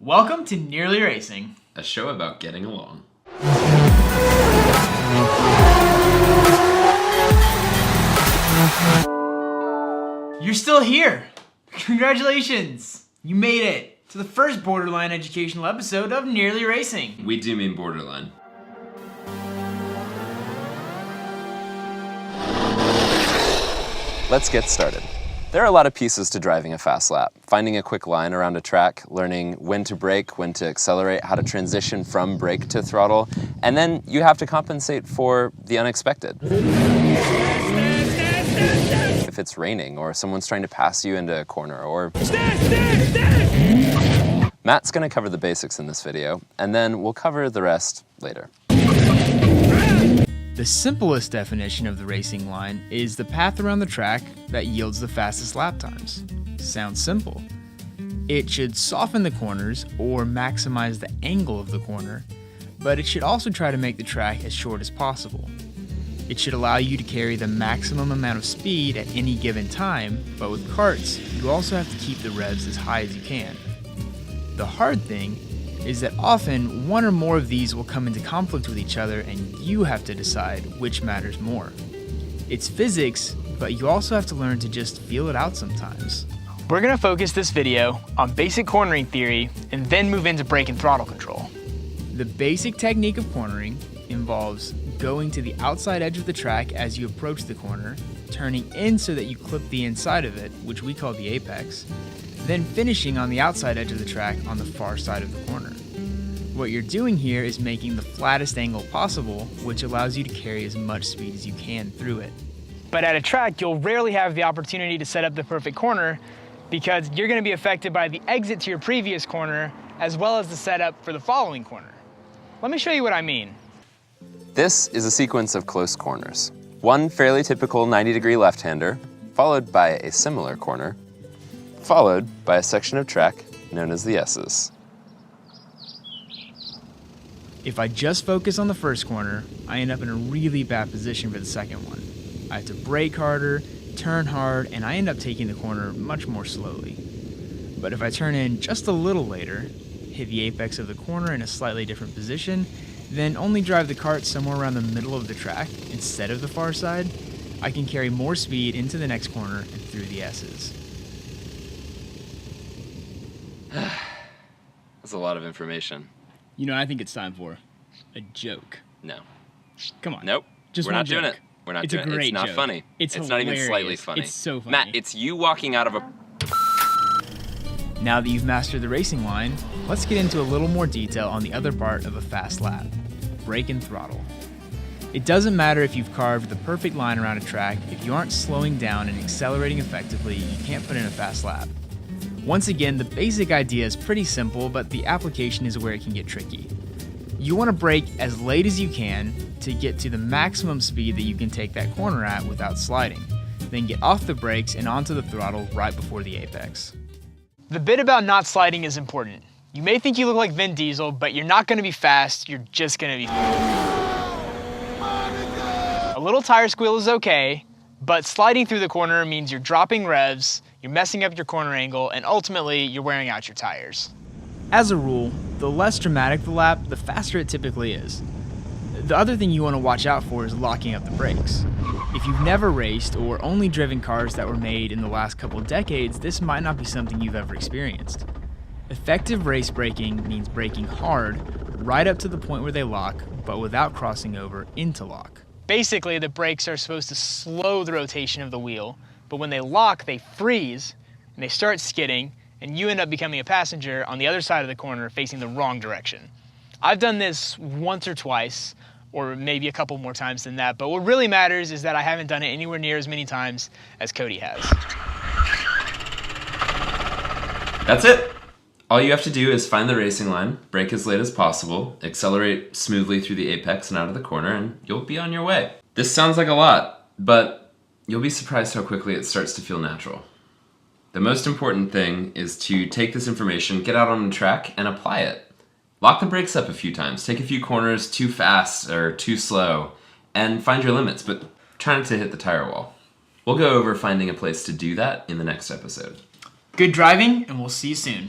Welcome to Nearly Racing, a show about getting along. You're still here! Congratulations! You made it to the first borderline educational episode of Nearly Racing. We do mean borderline. Let's get started. There are a lot of pieces to driving a fast lap. Finding a quick line around a track, learning when to brake, when to accelerate, how to transition from brake to throttle, and then you have to compensate for the unexpected. If it's raining or someone's trying to pass you into a corner or... Matt's gonna cover the basics in this video, and then we'll cover the rest later. The simplest definition of the racing line is the path around the track that yields the fastest lap times. Sounds simple. It should soften the corners or maximize the angle of the corner, but it should also try to make the track as short as possible. It should allow you to carry the maximum amount of speed at any given time, but with karts, you also have to keep the revs as high as you can. The hard thing is that often one or more of these will come into conflict with each other and you have to decide which matters more. It's physics, but you also have to learn to just feel it out sometimes. We're going to focus this video on basic cornering theory and then move into brake and throttle control. The basic technique of cornering involves going to the outside edge of the track as you approach the corner, turning in so that you clip the inside of it, which we call the apex, then finishing on the outside edge of the track on the far side of the corner. What you're doing here is making the flattest angle possible, which allows you to carry as much speed as you can through it. But at a track, you'll rarely have the opportunity to set up the perfect corner because you're going to be affected by the exit to your previous corner as well as the setup for the following corner. Let me show you what I mean. This is a sequence of close corners. One fairly typical 90-degree left-hander, followed by a similar corner, followed by a section of track known as the esses. If I just focus on the first corner, I end up in a really bad position for the second one. I have to brake harder, turn hard, and I end up taking the corner much more slowly. But if I turn in just a little later, hit the apex of the corner in a slightly different position, then only drive the kart somewhere around the middle of the track instead of the far side, I can carry more speed into the next corner and through the esses. That's a lot of information. You know, I think it's time for a joke. No. Come on. Nope. Just We're one not doing joke. it. We're not It's doing a it. great It's not joke. funny. It's not even slightly hilarious. funny. It's so funny. Matt, it's you walking out of a... Now that you've mastered the racing line, let's get into a little more detail on the other part of a fast lap, brake and throttle. It doesn't matter if you've carved the perfect line around a track, if you aren't slowing down and accelerating effectively, you can't put in a fast lap. Once again, the basic idea is pretty simple, but the application is where it can get tricky. You want to brake as late as you can to get to the maximum speed that you can take that corner at without sliding. Then get off the brakes and onto the throttle right before the apex. The bit about not sliding is important. You may think you look like Vin Diesel, but you're not going to be fast, you're just going to be A little tire squeal is okay, but sliding through the corner means you're dropping revs, you're messing up your corner angle, and ultimately you're wearing out your tires. As a rule, the less dramatic the lap, the faster it typically is. The other thing you want to watch out for is locking up the brakes. If you've never raced or only driven cars that were made in the last couple decades, this might not be something you've ever experienced. Effective race braking means braking hard, right up to the point where they lock, but without crossing over into lock. Basically, the brakes are supposed to slow the rotation of the wheel, but when they lock, they freeze, and they start skidding, and you end up becoming a passenger on the other side of the corner facing the wrong direction. I've done this once or twice, or maybe a couple more times than that, but what really matters is that I haven't done it anywhere near as many times as Cody has. That's it. All you have to do is find the racing line, brake as late as possible, accelerate smoothly through the apex and out of the corner, and you'll be on your way. This sounds like a lot, but you'll be surprised how quickly it starts to feel natural. The most important thing is to take this information, get out on the track, and apply it. Lock the brakes up a few times, take a few corners too fast or too slow, and find your limits, but try not to hit the tire wall. We'll go over finding a place to do that in the next episode. Good driving, and we'll see you soon.